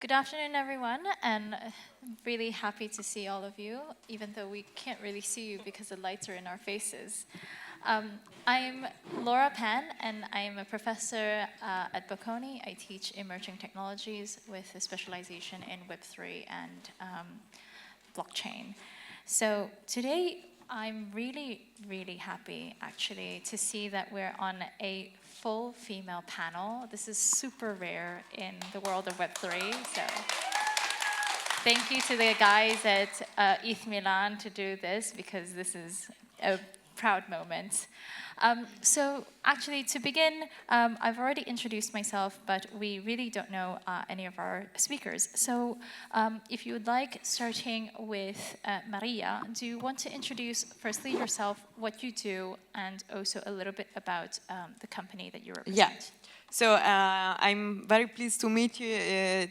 Good afternoon, everyone, and really happy to see all of you, even though we can't really see you because the lights are in our faces. I'm Laura Pan, and I'm a professor at Bocconi. I teach emerging technologies with a specialization in Web3 and blockchain. So today, I'm really, really happy, actually, to see that we're on a full female panel. This is super rare in the world of Web3, so thank you to the guys at ETHMilan to do this, because this is a proud moment. So actually, to begin, I've already introduced myself, but we really don't know any of our speakers. So if you would like, starting with Maria, do you want to introduce firstly yourself, what you do, and also a little bit about the company that you represent? Yeah. So I'm very pleased to meet you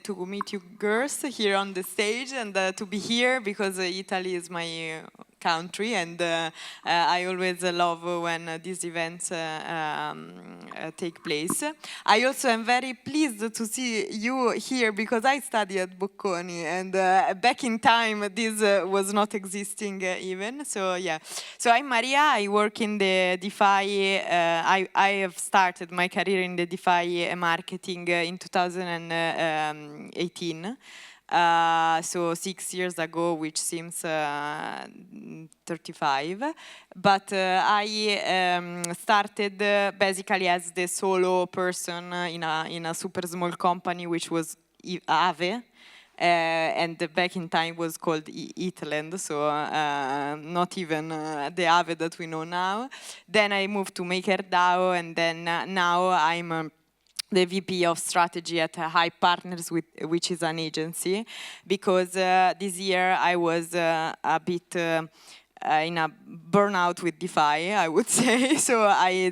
girls here on the stage, and to be here because Italy is my country, and I always love when these events take place. I also am very pleased to see you here because I study at Bocconi, and back in time this was not existing even. So yeah. So I'm Maria. I work in the DeFi. I have started my career in the DeFi marketing in 2018. So 6 years ago, which seems 35. But I started basically as the solo person in a super small company, which was Aave. And back in time was called Eatland, so not even the Aave that we know now. Then I moved to MakerDAO, and then now I'm the VP of strategy at Hype Partners, which is an agency, because this year I was a bit in a burnout with DeFi, I would say. So I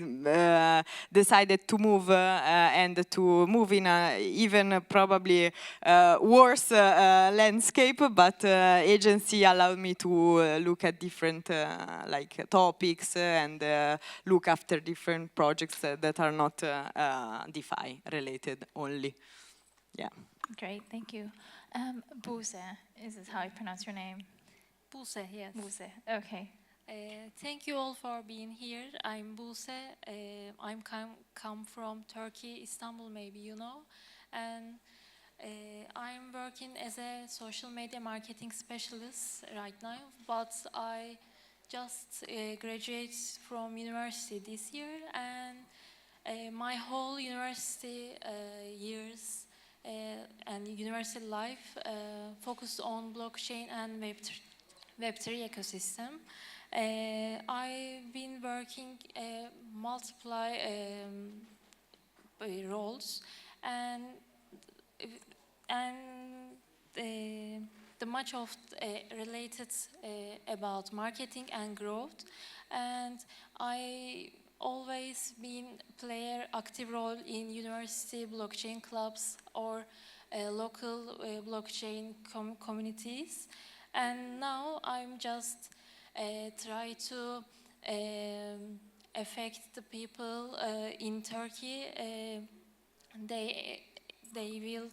decided to move and to move in a even probably worse landscape, but agency allowed me to look at different like topics and look after different projects that are not DeFi related only. Yeah. Great, thank you. Buse, is this how I pronounce your name? Buse, yes. Buse, okay. Thank you all for being here. I'm Buse. I'm come from Turkey, Istanbul, maybe you know. And I'm working as a social media marketing specialist right now, but I just graduated from university this year, and my whole university years and university life focused on blockchain and Web3 ecosystem. I've been working multiple roles, and the much of related about marketing and growth, and I always been player active role in university blockchain clubs or local blockchain communities, and now I'm just try to affect the people in Turkey. They will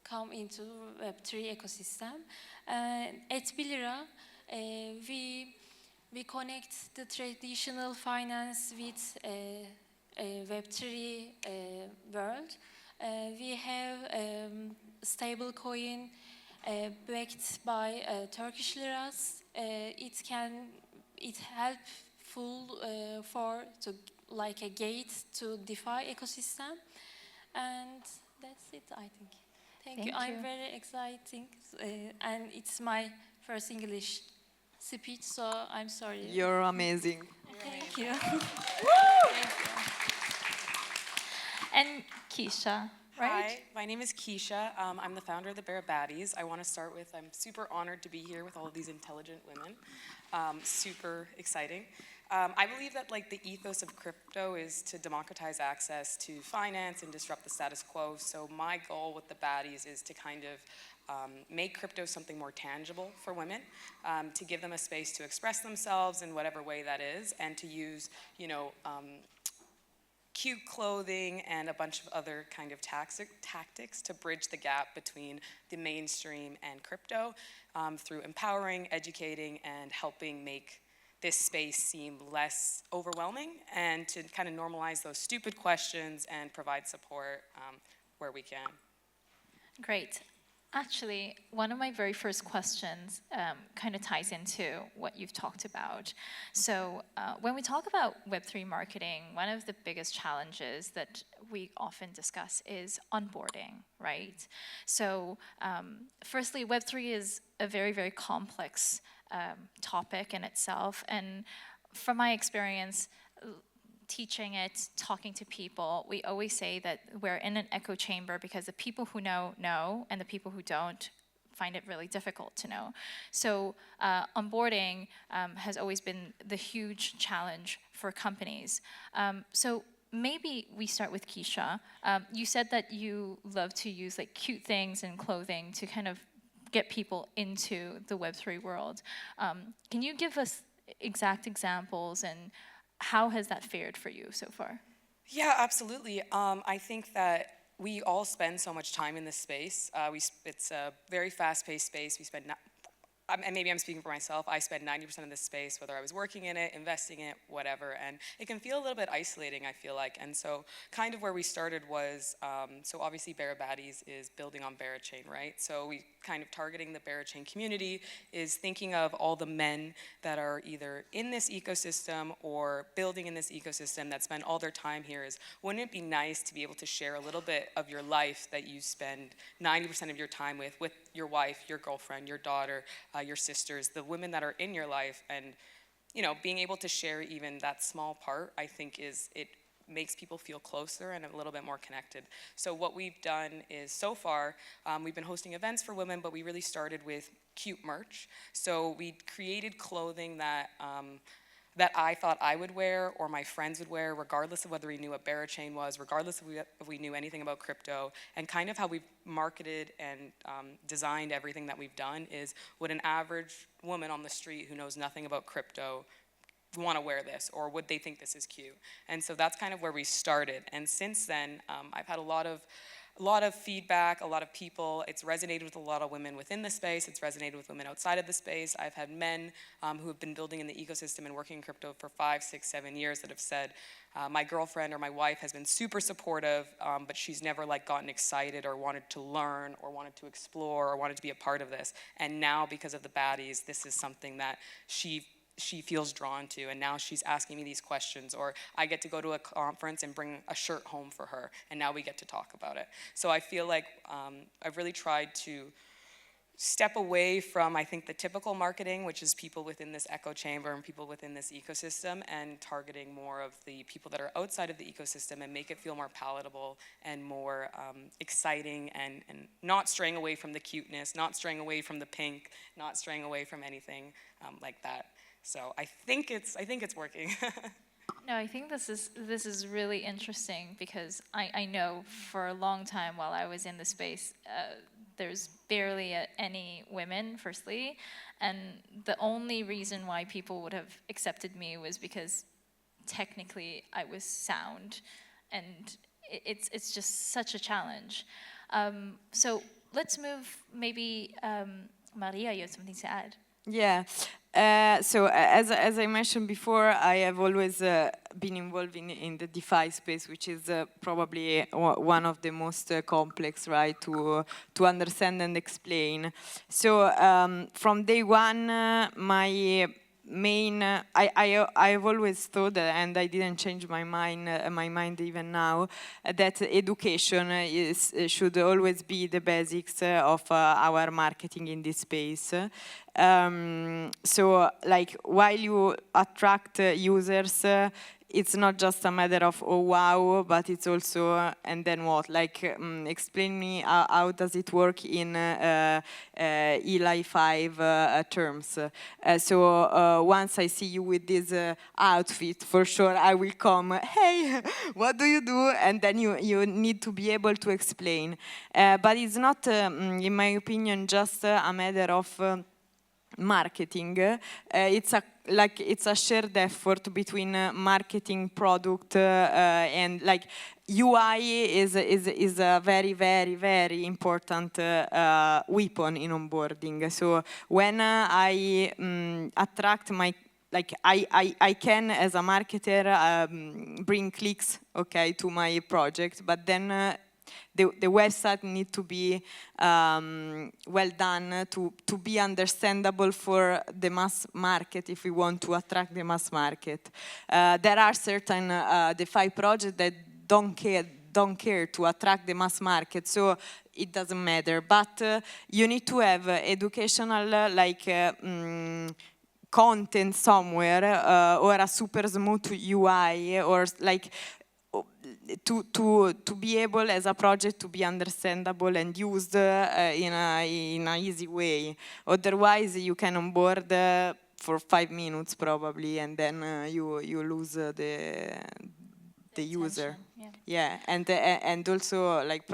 come into Web3 ecosystem. At BiLira, we connect the traditional finance with Web3 world. We have stablecoin backed by Turkish liras. It helpful for to like a gate to DeFi ecosystem, and that's it, I think. Thank you. I'm very exciting, and it's my first English speech, so I'm sorry. You're amazing. Thank you. And Keisha, right? Hi, my name is Keisha. I'm the founder of the Beranames. I want to start with, I'm super honored to be here with all of these intelligent women. Super exciting. I believe that like the ethos of crypto is to democratize access to finance and disrupt the status quo. So my goal with the Baddies is to kind of make crypto something more tangible for women, to give them a space to express themselves in whatever way that is, and to use, you know, cute clothing and a bunch of other kind of tactics to bridge the gap between the mainstream and crypto through empowering, educating, and helping make this space seem less overwhelming and to kind of normalize those stupid questions and provide support where we can. Great. Actually, one of my very first questions kind of ties into what you've talked about. So when we talk about Web3 marketing, one of the biggest challenges that we often discuss is onboarding, right? So firstly, Web3 is a very, very complex topic in itself. And from my experience, teaching it, talking to people, we always say that we're in an echo chamber because the people who know, and the people who don't find it really difficult to know. So onboarding has always been the huge challenge for companies. So maybe we start with Keisha. You said that you love to use like cute things and clothing to kind of get people into the Web3 world. Can you give us exact examples and how has that fared for you so far? Yeah, absolutely. I think that we all spend so much time in this space. It's a very fast-paced space. We spend, and maybe I'm speaking for myself, I spend 90% of this space, whether I was working in it, investing in it, whatever, and it can feel a little bit isolating, I feel like. And so kind of where we started was, so obviously Beranames is building on Berachain, right? So we kind of targeting the Berachain community is thinking of all the men that are either in this ecosystem or building in this ecosystem that spend all their time here is, wouldn't it be nice to be able to share a little bit of your life that you spend 90% of your time with your wife, your girlfriend, your daughter, your sisters, the women that are in your life, and being able to share even that small part, I think it makes people feel closer and a little bit more connected. So what we've done is, so far, we've been hosting events for women, but we really started with cute merch. So we created clothing that that I thought I would wear or my friends would wear, regardless of whether we knew what Berachain was, regardless if we knew anything about crypto, and kind of how we've marketed and designed everything that we've done is, would an average woman on the street who knows nothing about crypto want to wear this, or would they think this is cute? And so that's kind of where we started. And since then, I've had a lot of feedback, a lot of people. It's resonated with a lot of women within the space. It's resonated with women outside of the space. I've had men who have been building in the ecosystem and working in crypto for 5, 6, 7 years that have said, my girlfriend or my wife has been super supportive, but she's never gotten excited or wanted to learn or wanted to explore or wanted to be a part of this. And now, because of the baddies, this is something that she feels drawn to, and now she's asking me these questions, or I get to go to a conference and bring a shirt home for her, and now we get to talk about it. So I feel like I've really tried to step away from, I think, the typical marketing, which is people within this echo chamber and people within this ecosystem, and targeting more of the people that are outside of the ecosystem and make it feel more palatable and more exciting, and not straying away from the cuteness, not straying away from the pink, not straying away from anything like that. So I think it's working. No, I think this is really interesting because I know for a long time while I was in the space, there's barely any women, firstly, and the only reason why people would have accepted me was because technically I was sound, and it's just such a challenge. So let's move. Maybe Maria, you have something to add. Yeah. So as I mentioned before, I have always been involved in the DeFi space, which is probably one of the most complex, right, to understand and explain. So from day one, my main I've always thought, and I didn't change my mind even now, that education should always be the basics of our marketing in this space. So while you attract users, it's not just a matter of, oh wow, but it's also, and then what? Explain me how does it work in ELI 5 terms. So once I see you with this outfit, for sure I will come, hey, what do you do? And then you need to be able to explain. But it's not, in my opinion, just a matter of marketing. It's a shared effort between marketing, product, and like UI is a very, very, very important weapon in onboarding. So when I attract my I can, as a marketer, bring clicks, okay, to my project, but then the website need to be well done to be understandable for the mass market if we want to attract the mass market. There are certain DeFi projects that don't care to attract the mass market, so it doesn't matter. But you need to have educational content somewhere or a super smooth UI or like to be able as a project to be understandable and used in a easy way. Otherwise, you can onboard for 5 minutes probably, and then you lose the user. Yeah, and also like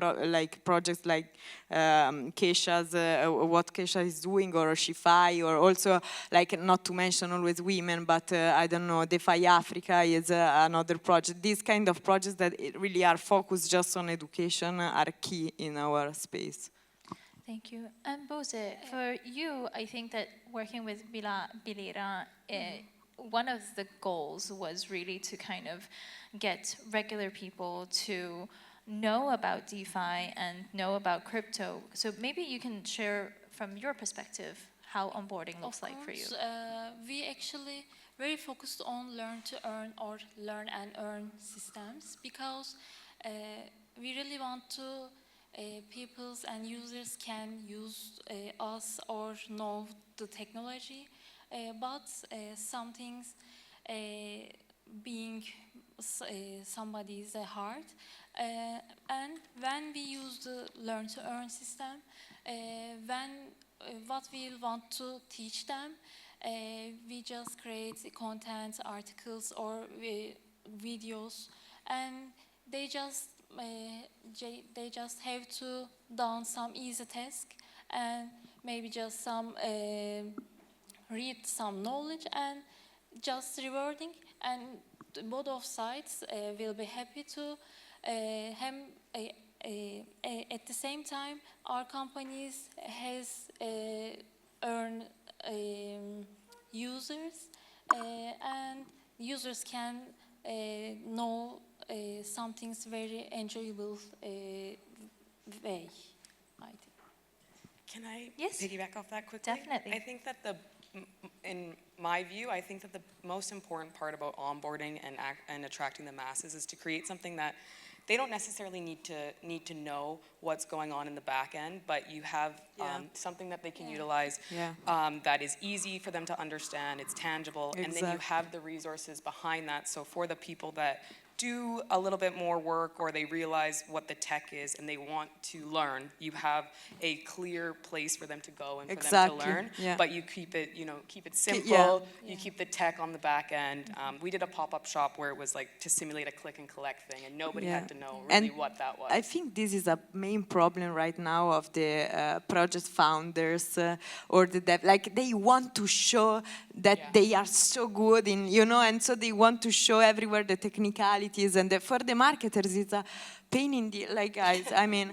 projects like Keisha's, what Keisha is doing, or Shifai, or also like not to mention always women, but I don't know, DeFi Africa is another project. These kind of projects that really are focused just on education are key in our space. Thank you. And Buse, for you, I think that working with BiLira, one of the goals was really to kind of get regular people to know about DeFi and know about crypto. So maybe you can share from your perspective how onboarding looks like for you. We actually very focused on learn to earn or learn and earn systems, because we really want to peoples and users can use us or know the technology, but some things being somebody's heart. And when we use the learn to earn system, what we want to teach them, we just create content, articles or videos, and they just have to done some easy task and maybe just some read some knowledge and just rewarding, and both of sides will be happy to at the same time our companies has earn users, and users can know something's very enjoyable way, I think. Can I Yes. piggyback off that quickly? Definitely. I think that in my view, I think that the most important part about onboarding and attracting the masses is to create something that they don't necessarily need to know what's going on in the back end, but you have something that they can utilize that is easy for them to understand, it's tangible, and then you have the resources behind that. So for the people that do a little bit more work, or they realize what the tech is and they want to learn, you have a clear place for them to go and for them to learn. But you keep it, keep it simple. You keep the tech on the back end. We did a pop-up shop where it was like to simulate a click and collect thing, and nobody had to know really what that was. I think this is a main problem right now of the project founders or the dev. Like they want to show that they are so good in, and so they want to show everywhere the technicalities. And for the marketers, it's a pain in the, like, guys, I mean,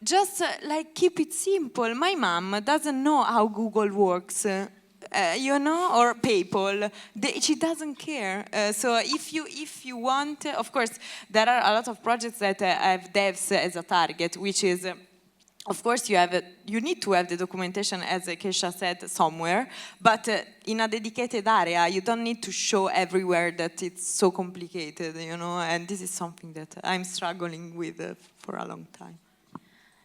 just like keep it simple. My mom doesn't know how Google works, or PayPal. She doesn't care. So if you want, of course, there are a lot of projects that have devs as a target, which is, of course, you need to have the documentation, as Keisha said, somewhere, but in a dedicated area, you don't need to show everywhere that it's so complicated, and this is something that I'm struggling with for a long time.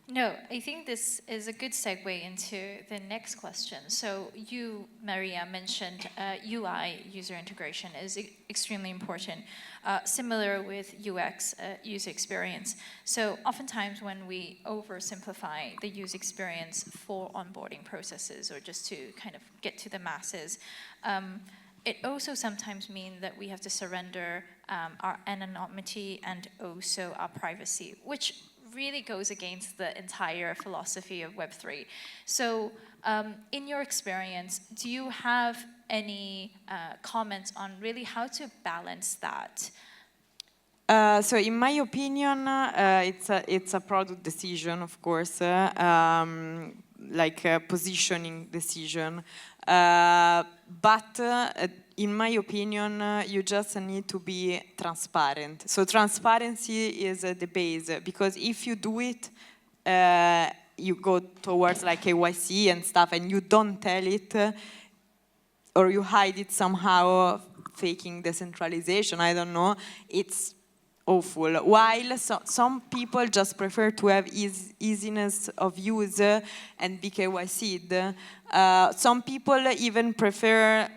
No, I think this is a good segue into the next question. So you, Maria, mentioned UI, user integration, is extremely important, similar with UX, user experience. So oftentimes when we oversimplify the user experience for onboarding processes or just to kind of get to the masses, it also sometimes means that we have to surrender our anonymity and also our privacy, which really goes against the entire philosophy of Web3. So in your experience, do you have any comments on really how to balance that? So in my opinion, it's a product decision, of course, like a positioning decision. But in my opinion, you just need to be transparent. So transparency is the base, because if you do it, you go towards like KYC and stuff, and you don't tell it, or you hide it somehow, faking decentralization, I don't know, it's awful. While some people just prefer to have easiness of use and be KYC'd. Some people even prefer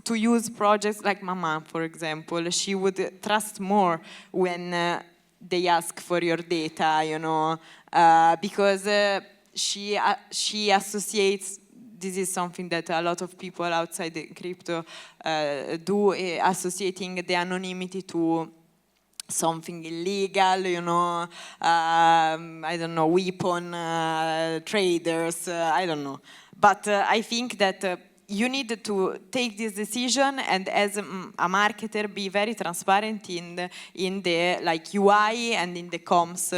to use projects like Mama, for example. She would trust more when they ask for your data, you know, because she associates. This is something that a lot of people outside the crypto do, associating the anonymity to something illegal, you know, I don't know, weapon traders, I don't know. But I think that you need to take this decision, and as a marketer, be very transparent in the like UI and in the comms.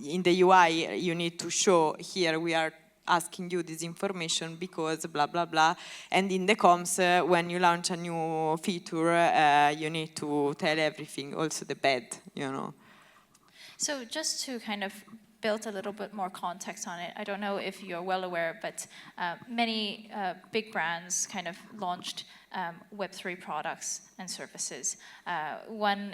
In the UI, you need to show, here we are asking you this information because blah, blah, blah. And in the comms, when you launch a new feature, you need to tell everything, also the bad, you know. So just to kind of build a little bit more context on it, I don't know if you're well aware, but many big brands kind of launched Web3 products and services. One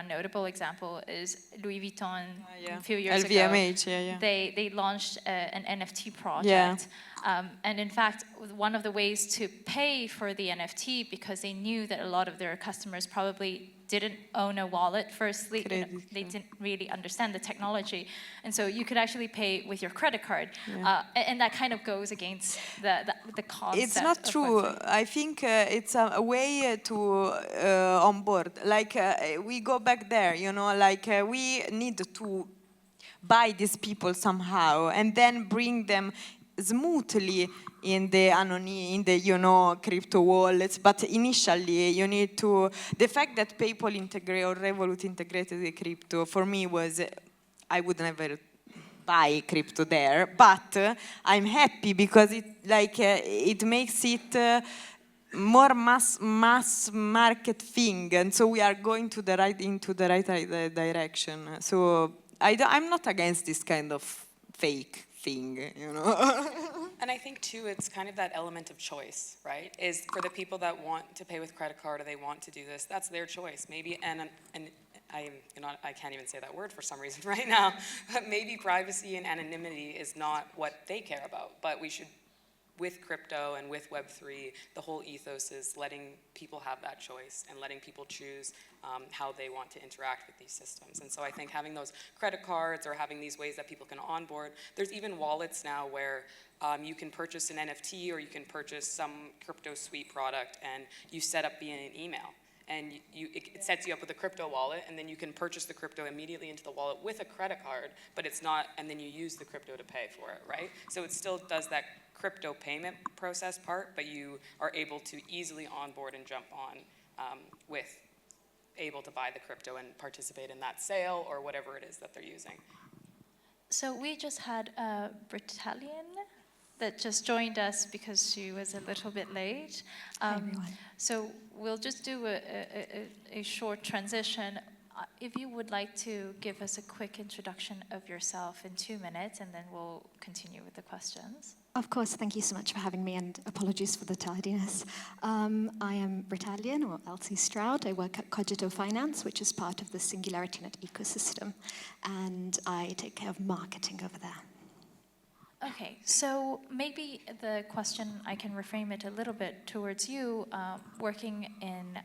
notable example is Louis Vuitton a few years LVMH, ago. They launched an NFT project. And in fact, one of the ways to pay for the NFT, because they knew that a lot of their customers probably didn't own a wallet firstly, they didn't really understand the technology. And so you could actually pay with your credit card. And that kind of goes against the concept. It's not true. Web3. I think it's a way to onboard. Like we go back there, you know, like we need to buy these people somehow and then bring them smoothly in the you know, crypto wallets. But initially you need to, the fact that PayPal integrate or Revolut integrated the crypto, for me was, I would never buy crypto there, but I'm happy because it makes it more mass market thing, and so we are going into the right direction. So I'm not against this kind of fake thing, you know. And I think too, it's kind of that element of choice, right? Is for the people that want to pay with credit card or they want to do this, that's their choice. Maybe, and I can't even say that word for some reason right now, but maybe privacy and anonymity is not what they care about. But we should, with crypto and with Web3, the whole ethos is letting people have that choice and letting people choose how they want to interact with these systems. And so I think having those credit cards or having these ways that people can onboard, there's even wallets now where you can purchase an NFT or you can purchase some crypto suite product and you set up via an email. And it sets you up with a crypto wallet, and then you can purchase the crypto immediately into the wallet with a credit card, but it's not, and then you use the crypto to pay for it, right? So it still does that crypto payment process part, but you are able to easily onboard and jump on with able to buy the crypto and participate in that sale or whatever it is that they're using. So we just had Britalian that just joined us because she was a little bit late. Hi, everyone. So we'll just do a short transition. If you would like to give us a quick introduction of yourself in 2 minutes, and then we'll continue with the questions. Of course, thank you so much for having me, and apologies for the tardiness. I am Britalian, or Elsie Stroud. I work at Cogito Finance, which is part of the Singularity Net ecosystem, and I take care of marketing over there. Okay, so maybe the question, I can reframe it a little bit towards you, working in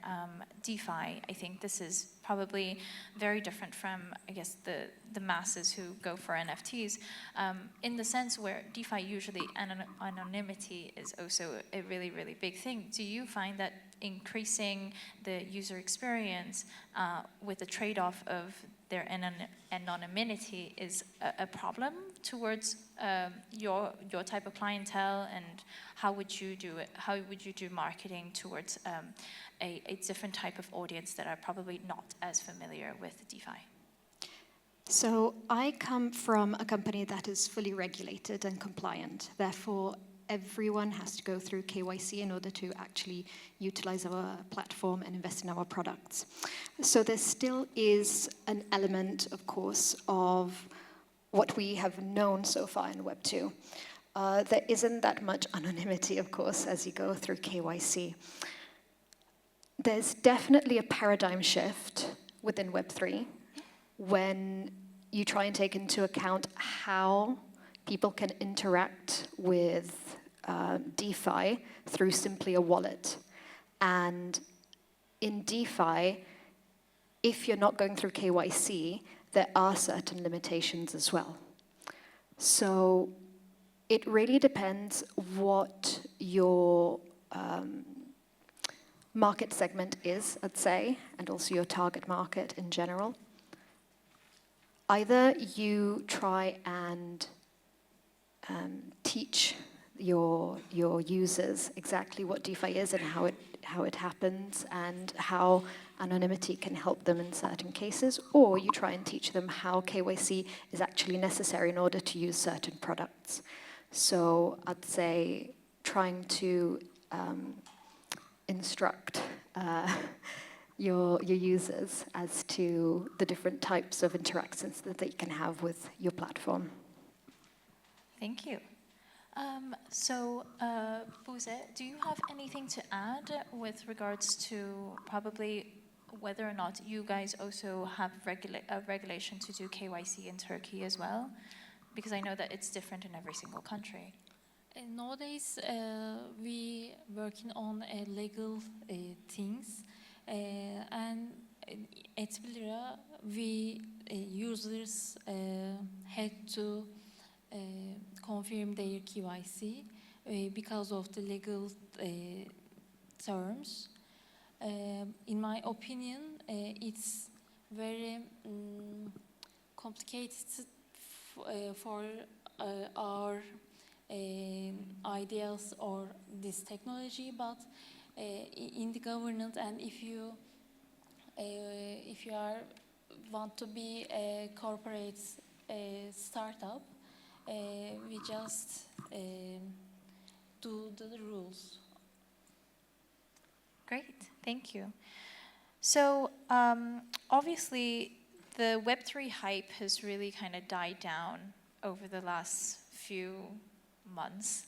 DeFi. I think this is probably very different from, I guess, the masses who go for NFTs, in the sense where DeFi usually, anonymity is also a really, really big thing. Do you find that increasing the user experience with the trade-off of their anonymity is a problem towards your type of clientele, and how would you do it? How would you do marketing towards a different type of audience that are probably not as familiar with DeFi? So I come from a company that is fully regulated and compliant. Therefore, everyone has to go through KYC in order to actually utilize our platform and invest in our products. So there still is an element, of course, of what we have known so far in Web2. There isn't that much anonymity, of course, as you go through KYC. There's definitely a paradigm shift within Web3 when you try and take into account how people can interact with DeFi through simply a wallet. And in DeFi, if you're not going through KYC, there are certain limitations as well. So it really depends what your market segment is, I'd say, and also your target market in general. Either you try and teach your users exactly what DeFi is and how it happens and how anonymity can help them in certain cases, or you try and teach them how KYC is actually necessary in order to use certain products. So I'd say trying to instruct your users as to the different types of interactions that they can have with your platform. Thank you. Buse, do you have anything to add with regards to probably whether or not you guys also have a regulation to do KYC in Turkey as well? Because I know that it's different in every single country. Nowadays, we working on legal things, and at BiLira, we users had to confirm their KYC because of the legal terms. In my opinion, it's very complicated for our ideas or this technology, but in the governance, and if you want to be a corporate startup, we just do the rules. Great, thank you. So obviously the Web3 hype has really kind of died down over the last few months.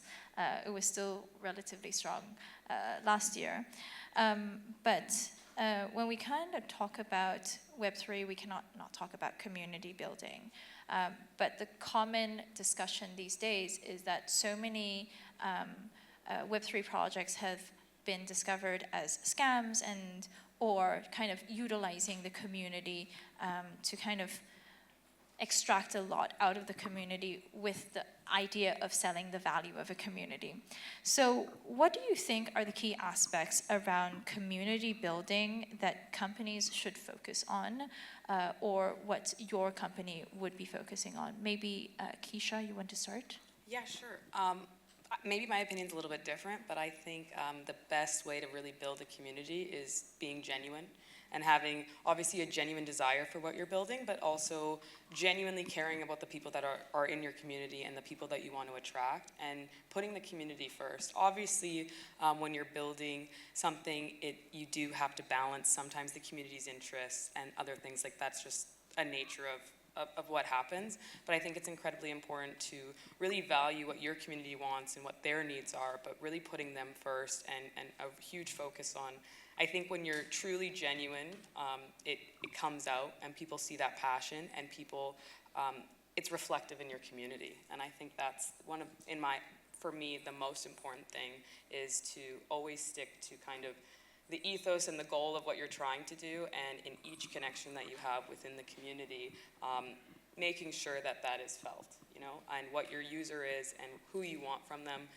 It was still relatively strong last year. But when we kind of talk about Web3, we cannot not talk about community building. But the common discussion these days is that so many Web3 projects have been discovered as scams or kind of utilizing the community to kind of extract a lot out of the community with the idea of selling the value of a community. So what do you think are the key aspects around community building that companies should focus on, or what your company would be focusing on? Maybe Keisha, you want to start? Yeah, sure. Maybe my opinion's a little bit different, but I think the best way to really build a community is being genuine and having obviously a genuine desire for what you're building, but also genuinely caring about the people that are in your community and the people that you want to attract, and putting the community first. Obviously, when you're building something, you do have to balance sometimes the community's interests and other things, like that's just a nature of what happens. But I think it's incredibly important to really value what your community wants and what their needs are, but really putting them first, and a huge focus on, I think when you're truly genuine, it comes out and people see that passion, and people, it's reflective in your community. And I think that's for me, the most important thing is to always stick to kind of the ethos and the goal of what you're trying to do, and in each connection that you have within the community, making sure that that is felt, you know, and what your user is and who you want from them,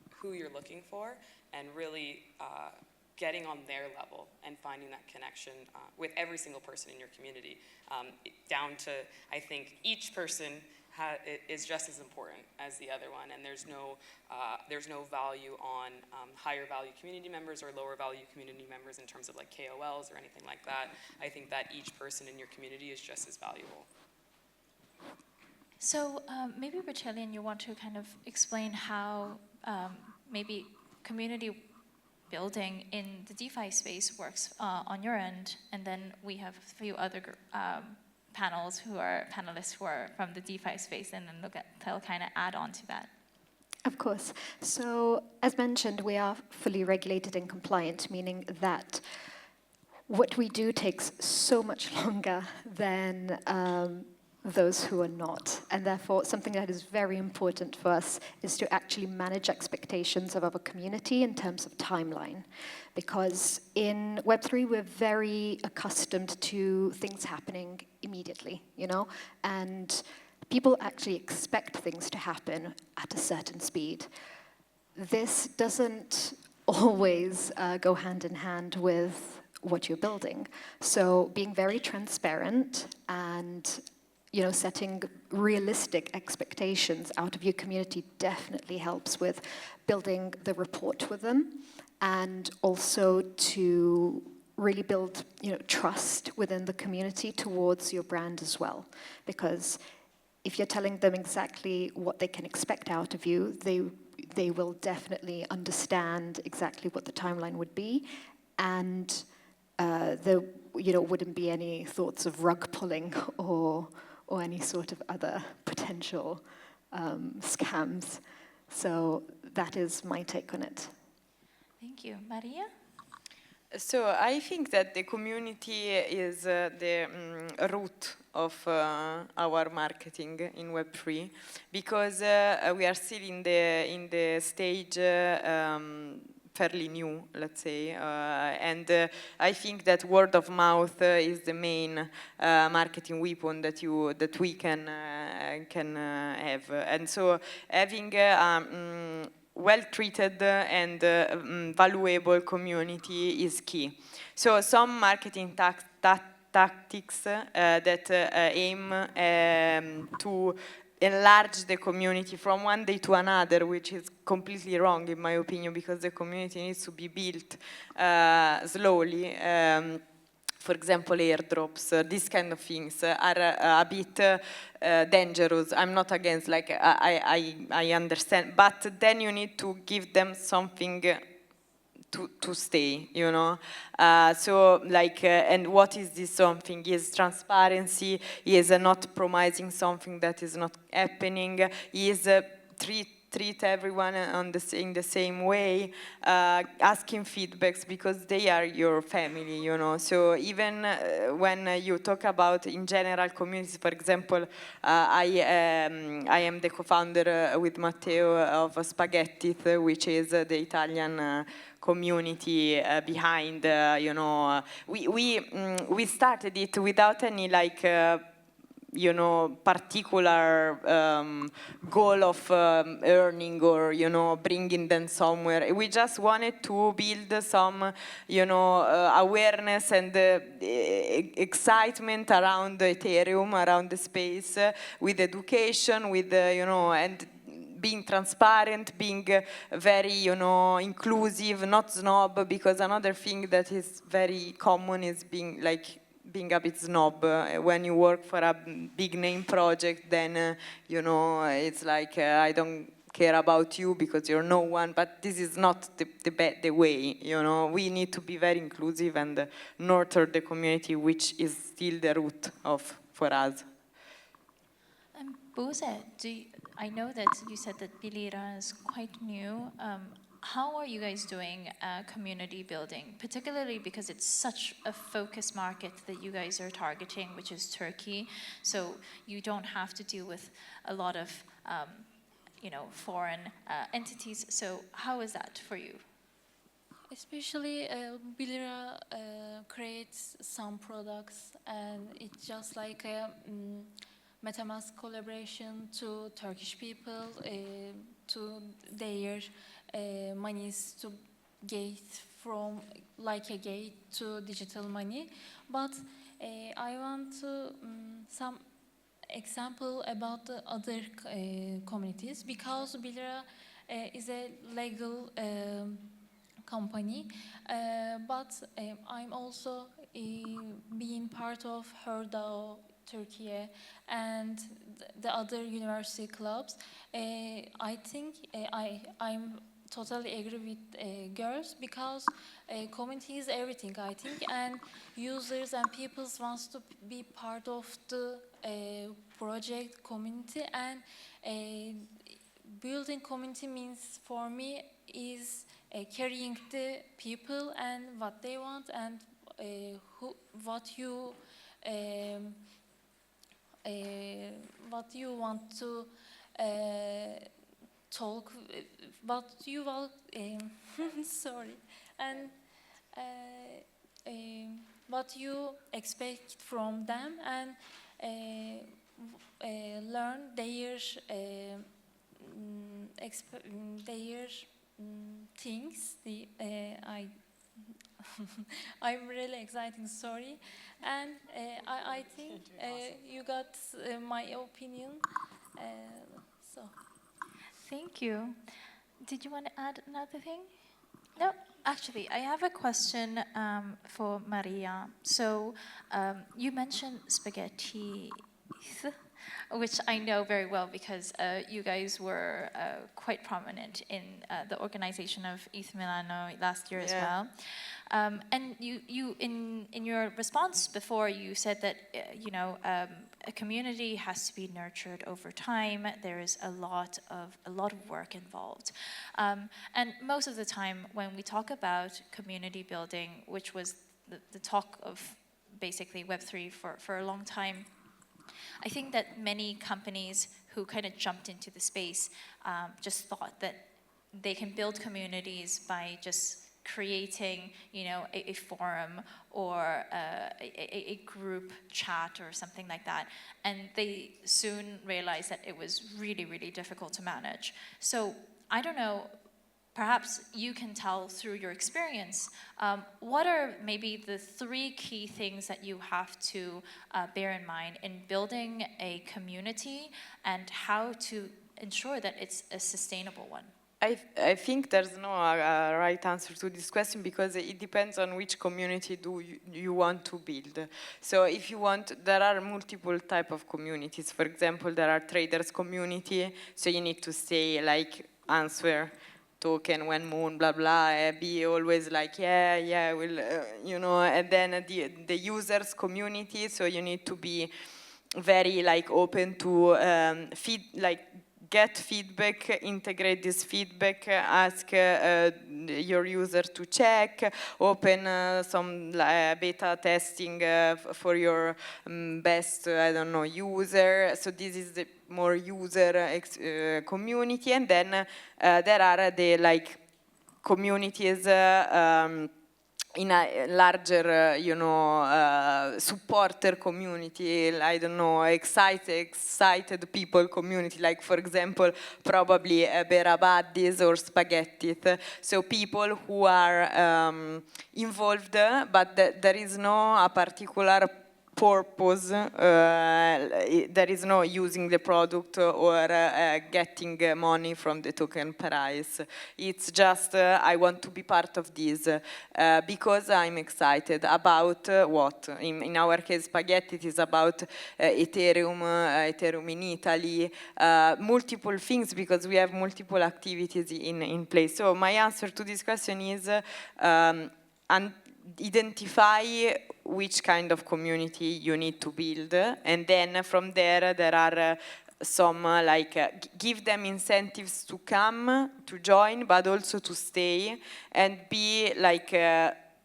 who you're looking for, and really getting on their level and finding that connection with every single person in your community, down to, I think, each person is just as important as the other one, and there's no value on higher value community members or lower value community members in terms of like KOLs or anything like that. I think that each person in your community is just as valuable. So maybe Britalian, you want to kind of explain how maybe community building in the DeFi space works on your end, and then we have a few other panelists who are from the DeFi space, and then they'll kind of add on to that. Of course. So, as mentioned, we are fully regulated and compliant, meaning that what we do takes so much longer than those who are not. And therefore, something that is very important for us is to actually manage expectations of our community in terms of timeline. Because in Web3, we're very accustomed to things happening immediately, you know? And people actually expect things to happen at a certain speed. This doesn't always go hand in hand with what you're building. So being very transparent and setting realistic expectations out of your community definitely helps with building the rapport with them, and also to really build, trust within the community towards your brand as well. Because if you're telling them exactly what they can expect out of you, they will definitely understand exactly what the timeline would be, and there, wouldn't be any thoughts of rug pulling or any sort of other potential scams. So that is my take on it. Thank you. Maria? So I think that the community is the root of our marketing in Web3, because we are still in the stage fairly new, let's say, and I think that word of mouth is the main marketing weapon that we can have, and so having well-treated and valuable community is key. So some marketing tactics that aim to enlarge the community from one day to another, which is completely wrong in my opinion, because the community needs to be built slowly. For example, airdrops, these kind of things are a bit dangerous. I'm not against, like, I understand, but then you need to give them something to stay, so like, and what is this something? Is transparency, is not promising something that is not happening, is treat everyone in the same way, asking feedbacks, because they are your family, so even when you talk about in general communities, for example, I am the co-founder with Matteo of Strategist, which is the Italian community behind, we started it without any particular goal of earning or bringing them somewhere. We just wanted to build some awareness and excitement around Ethereum, around the space, with education, with and being transparent, being very, inclusive, not snob, because another thing that is very common is being a bit snob. When you work for a big name project, then, it's like, I don't care about you because you're no one, but this is not the way, We need to be very inclusive and nurture the community, which is still the root for us. And Buse, I know that you said that BiLira is quite new. How are you guys doing community building, particularly because it's such a focused market that you guys are targeting, which is Turkey, so you don't have to deal with a lot of foreign entities. So how is that for you? Especially BiLira creates some products, and it's just like a MetaMask collaboration to Turkish people, to their monies to get from like a gate to digital money. But I want to some example about the other communities, because BiLira is a legal company, but I'm also being part of HERDAO Turkey and the other university clubs. I think I'm totally agree with girls, because community is everything, I think, and users and people wants to be part of the project community, and building community means for me is carrying the people and what they want, and what you want to talk, what you will, sorry, and what you expect from them, and learn their things. I'm really excited, sorry, and I think you got my opinion. So. Thank you. Did you want to add another thing? No, actually, I have a question for Maria. So you mentioned spaghetti, which I know very well because you guys were quite prominent in the organization of ETHMilan last year as well. And you in your response before, you said that a community has to be nurtured over time. There is a lot of work involved, and most of the time when we talk about community building, which was the talk of basically Web3 for a long time, I think that many companies who kind of jumped into the space just thought that they can build communities by just creating, a forum or a group chat or something like that. And they soon realized that it was really, really difficult to manage. So I don't know, perhaps you can tell through your experience, what are maybe the 3 key things that you have to bear in mind in building a community, and how to ensure that it's a sustainable one? I think there's no right answer to this question, because it depends on which community do you want to build. So if you want, there are multiple type of communities. For example, there are traders community, so you need to say like answer token when moon, blah blah, be always like yeah, we'll, and then the users community, so you need to be very like open to get feedback, integrate this feedback, ask your user to check, open some beta testing for your best, I don't know, user. So this is the more user community, and then there are the communities in a larger, supporter community, I don't know, excited people community, like for example, probably Beranames or Spaghetti. So people who are involved, but there is no a particular purpose, there is no using the product or getting money from the token price. It's just I want to be part of this because I'm excited about what? In our case, Spaghetti, it is about Ethereum in Italy, multiple things, because we have multiple activities in place. So my answer to this question is identify which kind of community you need to build, and then from there are some give them incentives to come, to join, but also to stay and be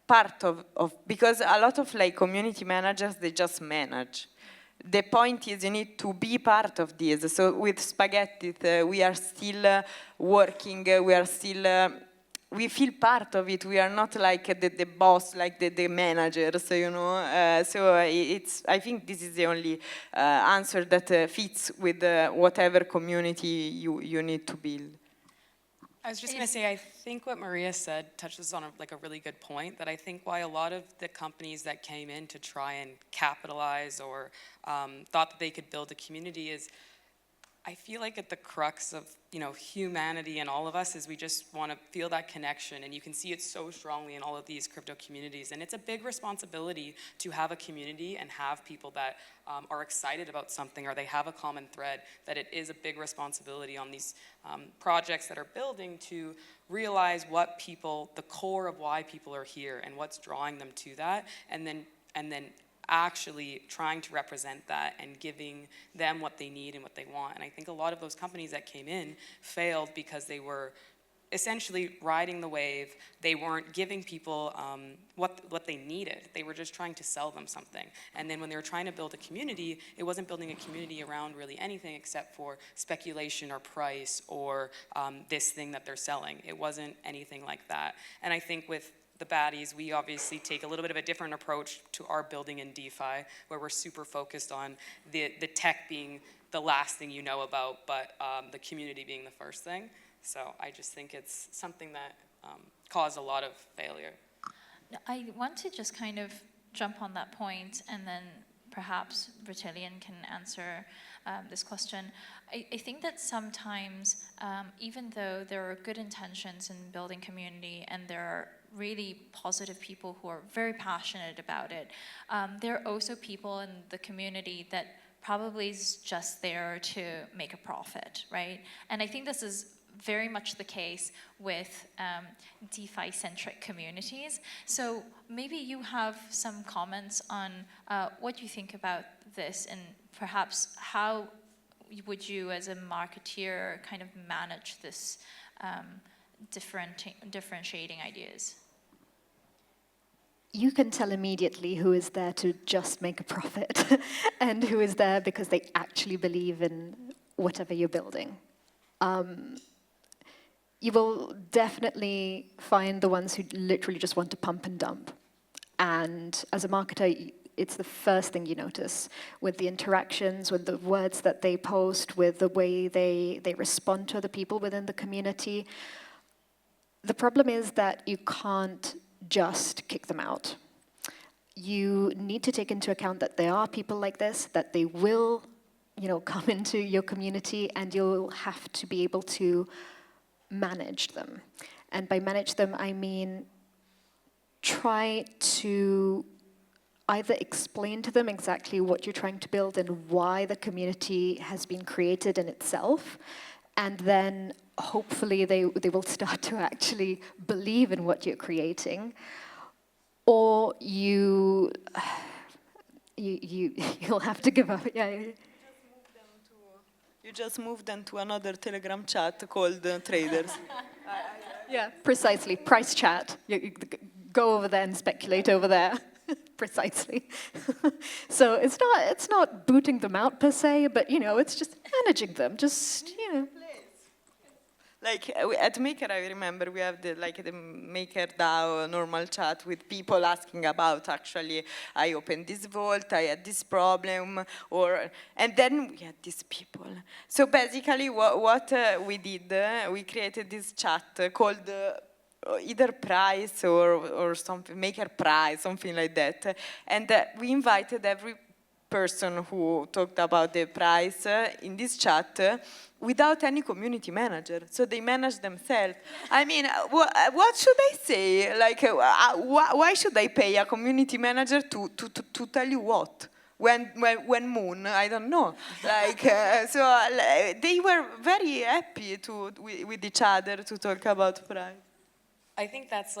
part of, because a lot of community managers, they just manage. The point is you need to be part of this. So with Spaghetti, we are still working, we are still we feel part of it. We are not like the boss, like the manager. So so it's. I think this is the only answer that fits with whatever community you need to build. I was just going to say, I think what Maria said touches on a really good point, that I think why a lot of the companies that came in to try and capitalize or thought that they could build a community is, I feel like at the crux of humanity and all of us is we just want to feel that connection, and you can see it so strongly in all of these crypto communities. And it's a big responsibility to have a community and have people that are excited about something, or they have a common thread, that it is a big responsibility on these projects that are building to realize what people, the core of why people are here and what's drawing them to that, and then actually trying to represent that and giving them what they need and what they want. And I think a lot of those companies that came in failed because they were essentially riding the wave. They weren't giving people what they needed. They were just trying to sell them something. And then when they were trying to build a community, it wasn't building a community around really anything except for speculation or price or this thing that they're selling. It wasn't anything like that. And I think with the baddies, we obviously take a little bit of a different approach to our building in DeFi, where we're super focused on the tech being the last thing you know about, but the community being the first thing. So I just think it's something that caused a lot of failure. I want to just kind of jump on that point, and then perhaps Britalian can answer this question. I think that sometimes, even though there are good intentions in building community and there are really positive people who are very passionate about it, there are also people in the community that probably is just there to make a profit, right? And I think this is very much the case with DeFi-centric communities. So maybe you have some comments on what you think about this, and perhaps how would you as a marketeer kind of manage this differentiating ideas? You can tell immediately who is there to just make a profit and who is there because they actually believe in whatever you're building. You will definitely find the ones who literally just want to pump and dump. And as a marketer, it's the first thing you notice with the interactions, with the words that they post, with the way they respond to other people within the community. The problem is that you can't just kick them out. You need to take into account that there are people like this, that they will, come into your community, and you'll have to be able to manage them. And by manage them, I mean try to either explain to them exactly what you're trying to build and why the community has been created in itself, and then hopefully they will start to actually believe in what you're creating. Or you'll have to give up. Yeah. You just moved them to another Telegram chat called Traders. Yeah, precisely. Price chat. You go over there and speculate over there. Precisely. So it's not booting them out per se, but it's just managing them. Just Like at Maker, I remember we have the Maker DAO normal chat with people asking about, actually, I opened this vault, I had this problem, and then we had these people. So basically what we did, we created this chat called either price or something, Maker price, something like that. And we invited every person who talked about the price in this chat without any community manager. So they manage themselves. I mean, what should I say? Like, why should I pay a community manager to tell you what? When Moon, I don't know. Like, so they were very happy with each other to talk about price. I think that's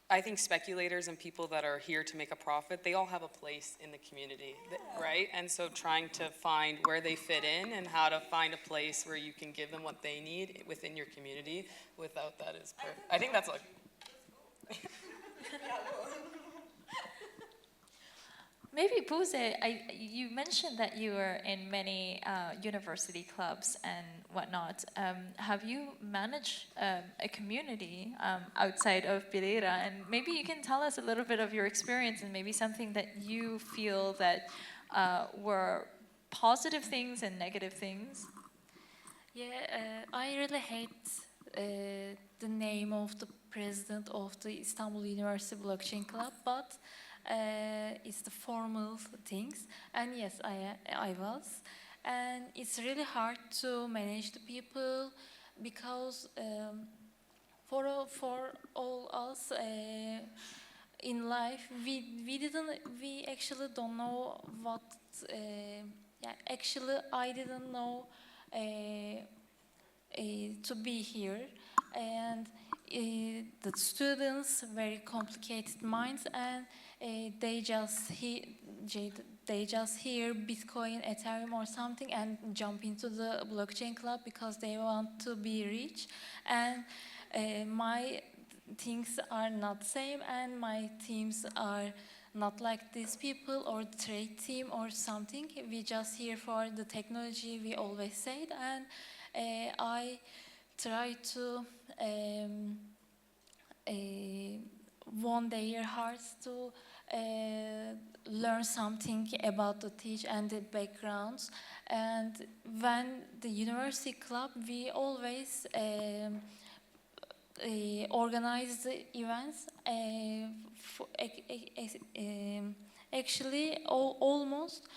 I think speculators and people that are here to make a profit, they all have a place in the community, right? And so trying to find where they fit in and how to find a place where you can give them what they need within your community without that is perfect. I think that's Maybe Buse, you mentioned that you were in many university clubs and whatnot. Have you managed a community outside of BiLira? And maybe you can tell us a little bit of your experience and maybe something that you feel that were positive things and negative things. Yeah, I really hate the name of the president of the Istanbul University Blockchain Club, but it's the formal things. And yes, I was. And it's really hard to manage the people because for all us in life, we actually don't know what. Yeah, actually, I didn't know to be here, and the students very complicated minds, and they just hear Bitcoin, Ethereum, or something, and jump into the blockchain club because they want to be rich, and my things are not same, and my teams are not like these people or the trade team or something. We just here for the technology, we always said, and I try to won their hearts to learn something about the teach and the backgrounds. And when the university club, we always organize the events. Actually, almost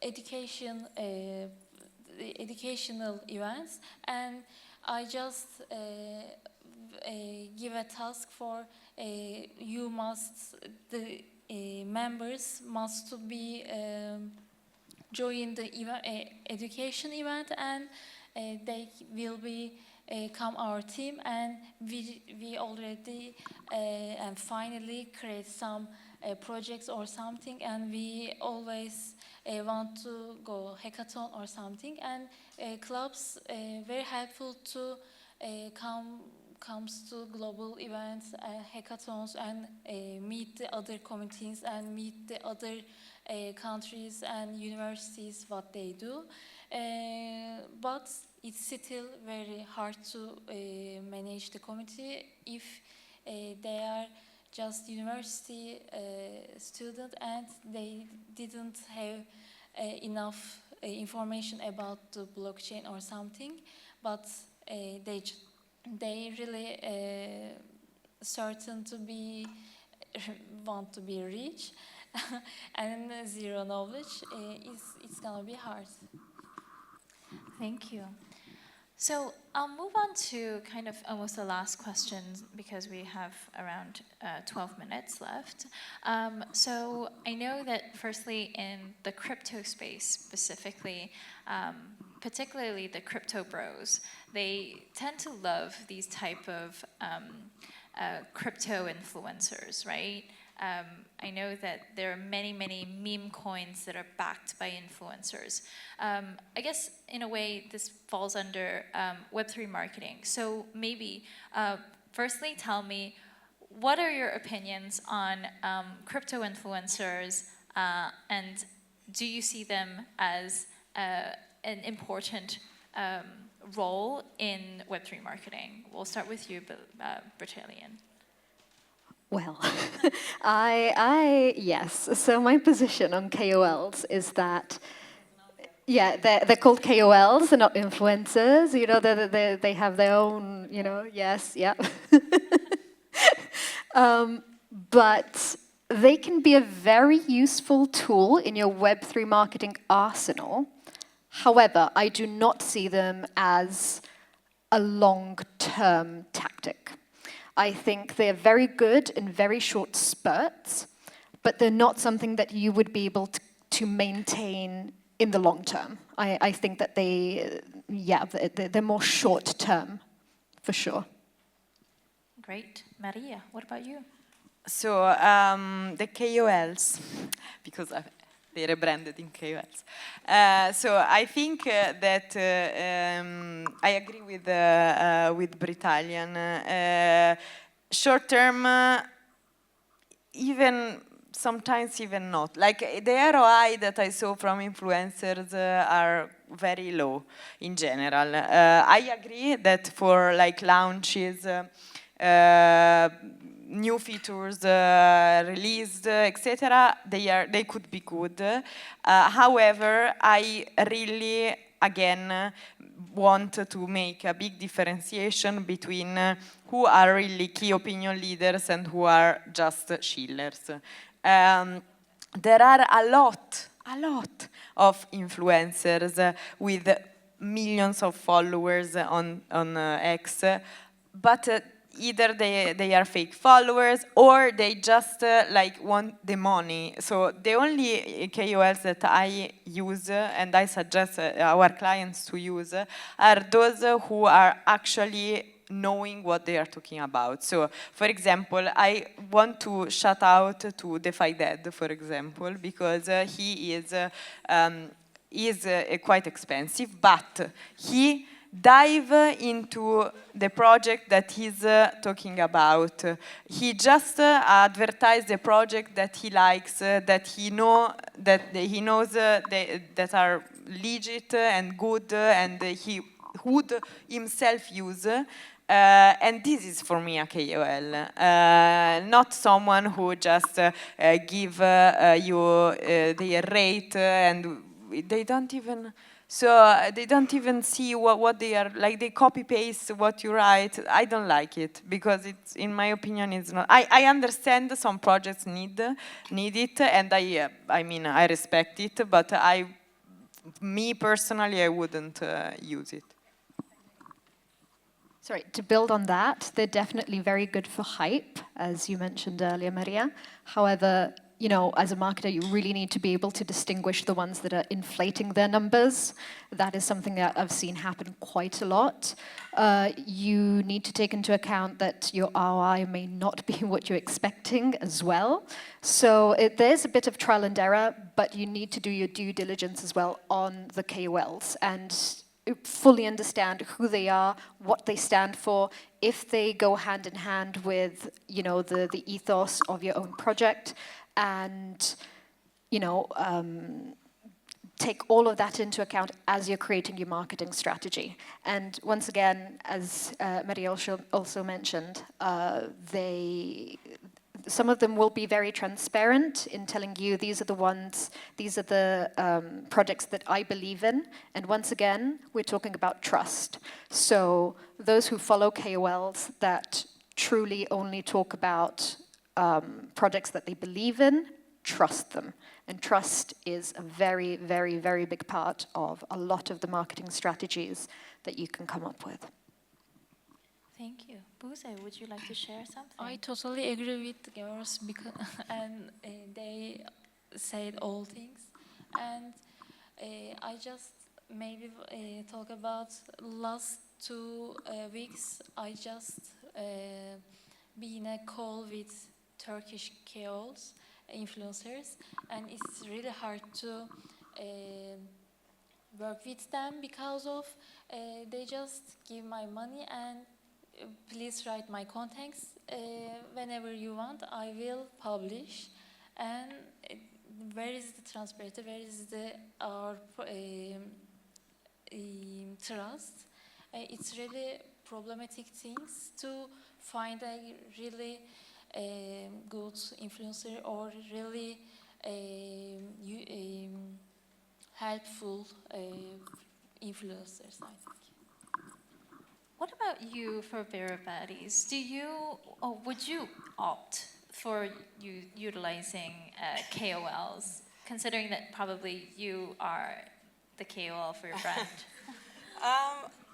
educational events, and I just give a task for the members must to be join the education event, and they will be come our team, and we already and finally create some projects or something, and we always want to go hackathon or something, and clubs very helpful to comes to global events, hackathons, and meet the other communities and meet the other countries and universities what they do, but it's still very hard to manage the community if they are just university student and they didn't have enough information about the blockchain or something, but they really certain to be want to be rich and zero knowledge, it's gonna be hard. Thank you. So I'll move on to kind of almost the last question because we have around 12 minutes left. So I know that firstly in the crypto space specifically, particularly the crypto bros, they tend to love these type of crypto influencers, right? I know that there are many, many meme coins that are backed by influencers. I guess in a way this falls under Web3 marketing. So maybe firstly tell me, what are your opinions on crypto influencers, and do you see them as an important role in Web3 marketing? We'll start with you, Britalian. Well, yes. So my position on KOLs is that, yeah, they're called KOLs, they're not influencers. You know, they have their own, you know, yes, yeah. But they can be a very useful tool in your Web3 marketing arsenal. However, I do not see them as a long-term tactic. I think they're very good in very short spurts, but they're not something that you would be able to maintain in the long term. I think that they're more short term, for sure. Great. Maria, what about you? So the KOLs, because they rebranded in KOLs. So I think that I agree with Britalian. Short term, sometimes even not. Like the ROI that I saw from influencers are very low in general. I agree that for like launches, new features released, etc., they could be good. However, I again, want to make a big differentiation between who are really key opinion leaders and who are just chillers. There are a lot of influencers with millions of followers on X, but either they are fake followers or they just like want the money. So the only KOLs that I use and I suggest our clients to use are those who are actually knowing what they are talking about. So, for example, I want to shout out to DeFi Dead, for example, because he is quite expensive, but he dive into the project that he's talking about. He just advertised the project that he likes, that he knows that are legit and good, and he would himself use. And this is for me a KOL, not someone who just give you their rate and they don't even. So they don't even see what they are, like they copy paste what you write. I don't like it because it's, in my opinion, it's not. I understand some projects need it, and I mean I respect it, but me personally, I wouldn't use it. Sorry, to build on that, they're definitely very good for hype, as you mentioned earlier, Maria. However, you know, as a marketer, you really need to be able to distinguish the ones that are inflating their numbers. That is something that I've seen happen quite a lot. You need to take into account that your ROI may not be what you're expecting as well. So there's a bit of trial and error, but you need to do your due diligence as well on the KOLs and fully understand who they are, what they stand for, if they go hand in hand with, you know, the ethos of your own project, and, you know, take all of that into account as you're creating your marketing strategy. And once again, as Maria also mentioned, some of them will be very transparent in telling you these are the projects that I believe in. And once again, we're talking about trust. So those who follow KOLs that truly only talk about projects that they believe in, trust them. And trust is a very, very, very big part of a lot of the marketing strategies that you can come up with. Thank you. Buse, would you like to share something? I totally agree with the girls because and they said all things. And I just maybe talk about last 2 weeks. I just been in a call with Turkish KOLs, influencers, and it's really hard to work with them because of they just give my money and please write my contacts whenever you want. I will publish. And where is the transparency? Where is our trust? It's really problematic things to find a really good influencer or really helpful influencers, I think. What about you for Beranames? Would you opt for utilizing KOLs, considering that probably you are the KOL for your brand?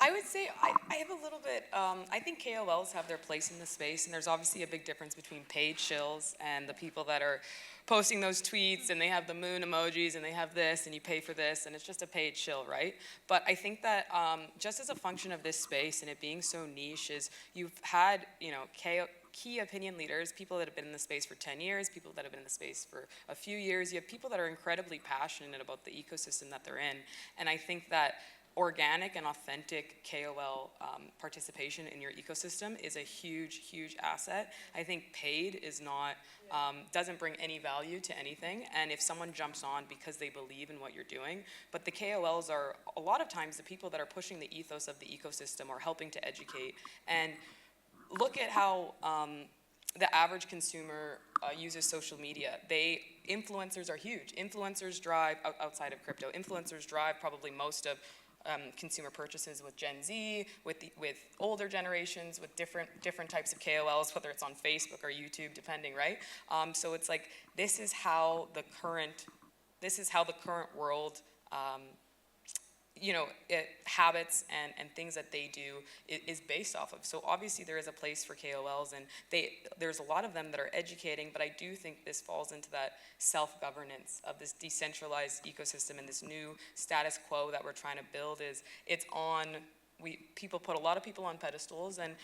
I would say I have a little bit, I think KOLs have their place in the space, and there's obviously a big difference between paid shills and the people that are posting those tweets and they have the moon emojis and they have this and you pay for this and it's just a paid shill, right? But I think that just as a function of this space and it being so niche is you've had, you know, key opinion leaders, people that have been in the space for 10 years, people that have been in the space for a few years. You have people that are incredibly passionate about the ecosystem that they're in. And I think that organic and authentic KOL participation in your ecosystem is a huge, huge asset. I think paid is not, doesn't bring any value to anything. And if someone jumps on because they believe in what you're doing, but the KOLs are a lot of times the people that are pushing the ethos of the ecosystem or helping to educate. And look at how the average consumer uses social media. Influencers are huge. Influencers drive, outside of crypto, influencers drive probably most of consumer purchases with Gen Z, with older generations, with different types of KOLs, whether it's on Facebook or YouTube, depending, right? So it's like this is how the current world, habits and things that they do is based off of. So obviously there is a place for KOLs, and there's a lot of them that are educating, but I do think this falls into that self-governance of this decentralized ecosystem, and this new status quo that we're trying to build people put a lot of people on pedestals, and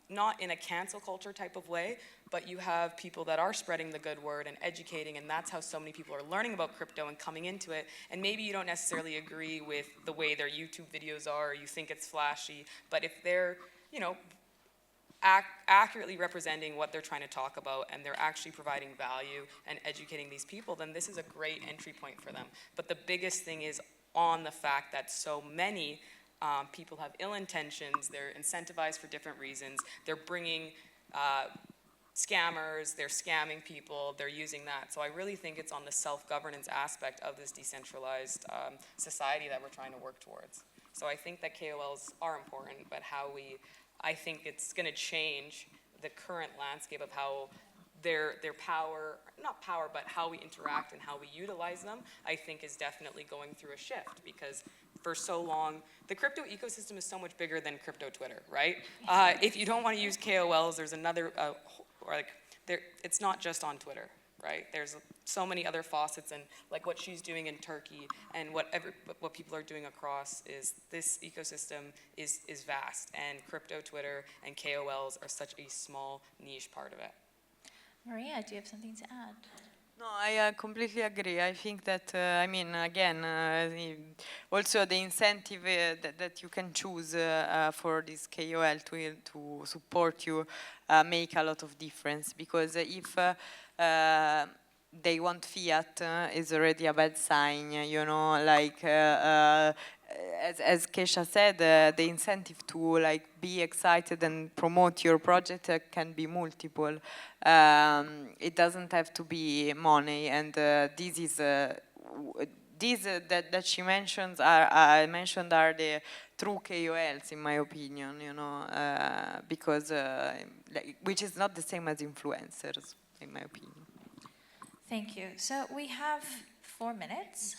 not in a cancel culture type of way, but you have people that are spreading the good word and educating, and that's how so many people are learning about crypto and coming into it. And maybe you don't necessarily agree with the way their YouTube videos are, or you think it's flashy, but if they're, accurately representing what they're trying to talk about, and they're actually providing value and educating these people, then this is a great entry point for them. But the biggest thing is on the fact that so many people have ill intentions, they're incentivized for different reasons, they're bringing scammers, they're scamming people, they're using that. So I really think it's on the self-governance aspect of this decentralized society that we're trying to work towards. So I think that KOLs are important, but I think it's going to change the current landscape of how their power, not power, but how we interact and how we utilize them, I think is definitely going through a shift, because for so long, the crypto ecosystem is so much bigger than crypto Twitter, right? If you don't want to use KOLs, there's another, it's not just on Twitter, right? There's so many other faucets, and like what she's doing in Turkey and what people are doing across this ecosystem is vast, and crypto Twitter and KOLs are such a small niche part of it. Maria, do you have something to add? No, I completely agree. I think that, also the incentive that you can choose for this KOL to support you make a lot of difference, because if they want fiat, is already a bad sign, as Kesha said, the incentive to be excited and promote your project can be multiple. It doesn't have to be money, and these that she mentions are the true KOLs, in my opinion. Because which is not the same as influencers, in my opinion. Thank you. So we have 4 minutes.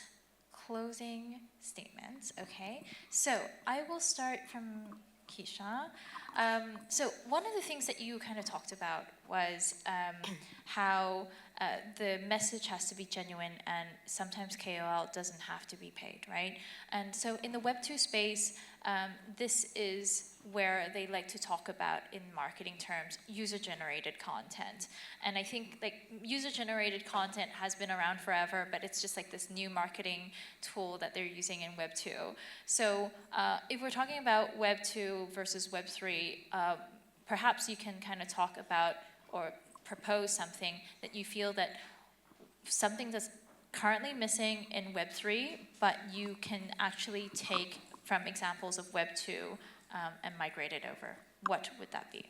Closing statements, okay? So I will start from Keisha. So one of the things that you kind of talked about was how the message has to be genuine, and sometimes KOL doesn't have to be paid, right? And so in the Web2 space, this is where they like to talk about, in marketing terms, user-generated content. And I think user-generated content has been around forever, but it's just like this new marketing tool that they're using in Web2. So if we're talking about Web2 versus Web3, perhaps you can kind of talk about or propose something that you feel that something that's currently missing in Web3, but you can actually take from examples of Web2 and migrate it over. What would that be?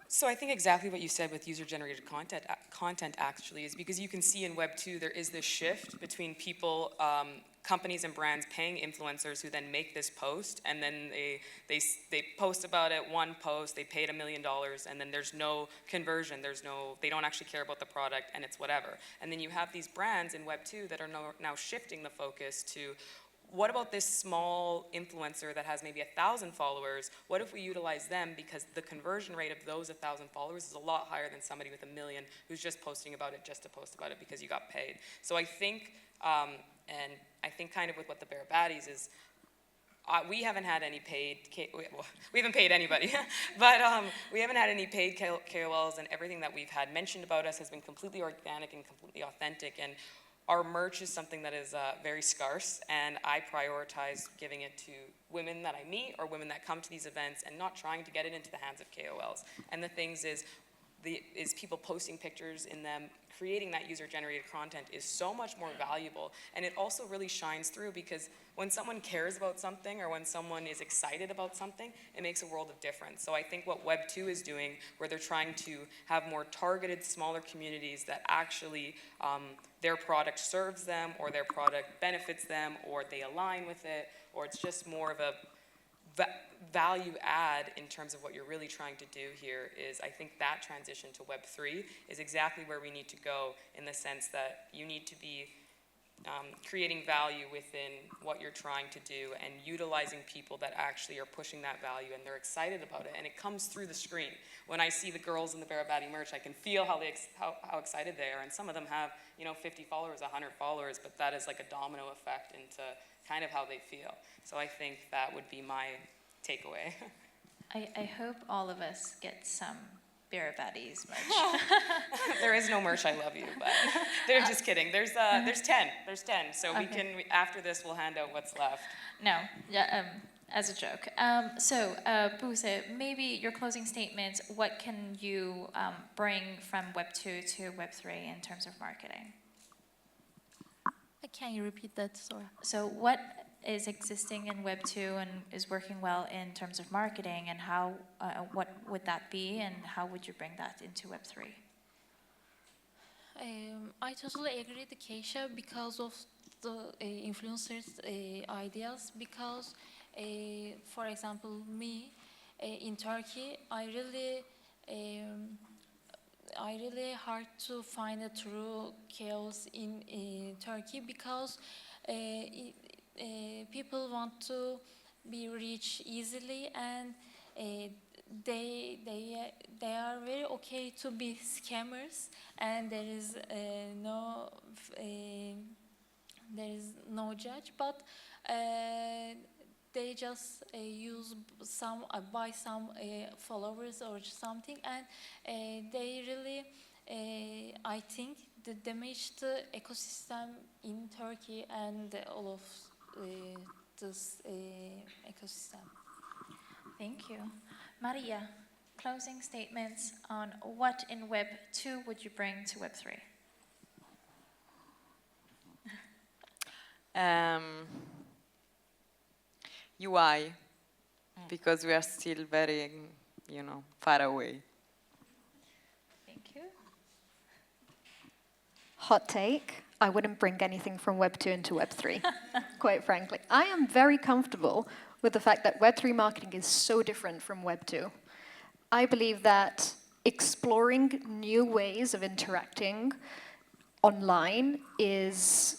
So I think exactly what you said with user-generated content actually is because you can see in Web 2 there is this shift between people, companies and brands paying influencers who then make this post, and then they post about it, one post, they paid $1 million, and then there's no conversion, they don't actually care about the product, and it's whatever. And then you have these brands in Web 2 that are now shifting the focus to, what about this small influencer that has maybe 1,000 followers? What if we utilize them, because the conversion rate of those 1,000 followers is a lot higher than somebody with 1 million who's just posting about it just to post about it because you got paid. So I think, and I think kind of with what the Bear Baddies is, we haven't had any paid, we haven't paid anybody, but we haven't had any paid KOLs, and everything that we've had mentioned about us has been completely organic and completely authentic. And our merch is something that is very scarce, and I prioritize giving it to women that I meet or women that come to these events, and not trying to get it into the hands of KOLs. And the things is, is people posting pictures in them, creating that user-generated content is so much more valuable. And it also really shines through because when someone cares about something or when someone is excited about something, it makes a world of difference. So I think what Web 2 is doing, where they're trying to have more targeted, smaller communities that actually their product serves them or their product benefits them or they align with it, or it's just more of a value add in terms of what you're really trying to do here is, I think that transition to Web3 is exactly where we need to go, in the sense that you need to be creating value within what you're trying to do and utilizing people that actually are pushing that value and they're excited about it, and it comes through the screen. When I see the girls in the Berabadi merch, I can feel how excited they are, and some of them have 50 followers, 100 followers, but that is like a domino effect into kind of how they feel. So I think that would be my takeaway. I hope all of us get some Berabadis merch. There is no merch, I love you, but they're just kidding. There's 10. There's 10. So we can, after this, we'll hand out what's left. No, yeah, as a joke. Buse, maybe your closing statements, what can you bring from Web 2 to Web 3 in terms of marketing? Can you repeat that, Sora? So what is existing in Web 2 and is working well in terms of marketing, and how, what would that be, and how would you bring that into Web 3? I totally agree with Keisha because of the influencers' ideas, because, for example, me, in Turkey, I really hard to find a true chaos in Turkey, because people want to be rich easily, and they are very okay to be scammers, and there is no judge, but they just buy some followers or something, and they really I think damage the ecosystem in Turkey and all of this ecosystem. Thank you. Maria, closing statements on what in Web 2 would you bring to Web 3? UI, because we are still very, far away. Thank you. Hot take, I wouldn't bring anything from Web 2 into Web 3, quite frankly. I am very comfortable with the fact that Web 3 marketing is so different from Web 2. I believe that exploring new ways of interacting online is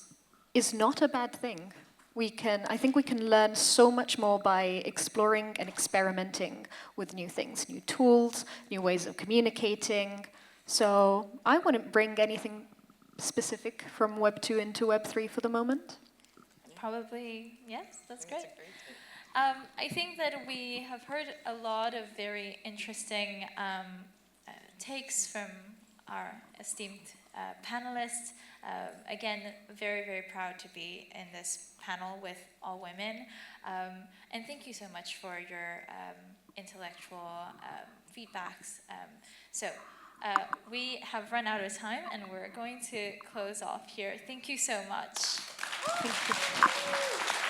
not a bad thing. I think we can learn so much more by exploring and experimenting with new things, new tools, new ways of communicating. So I wouldn't bring anything specific from Web 2 into Web 3 for the moment. Probably, yes, that's great. I think that we have heard a lot of very interesting takes from our esteemed panelists. Again, very, very proud to be in this panel with all women. And thank you so much for your intellectual feedbacks. We have run out of time, and we're going to close off here. Thank you so much. Thank you.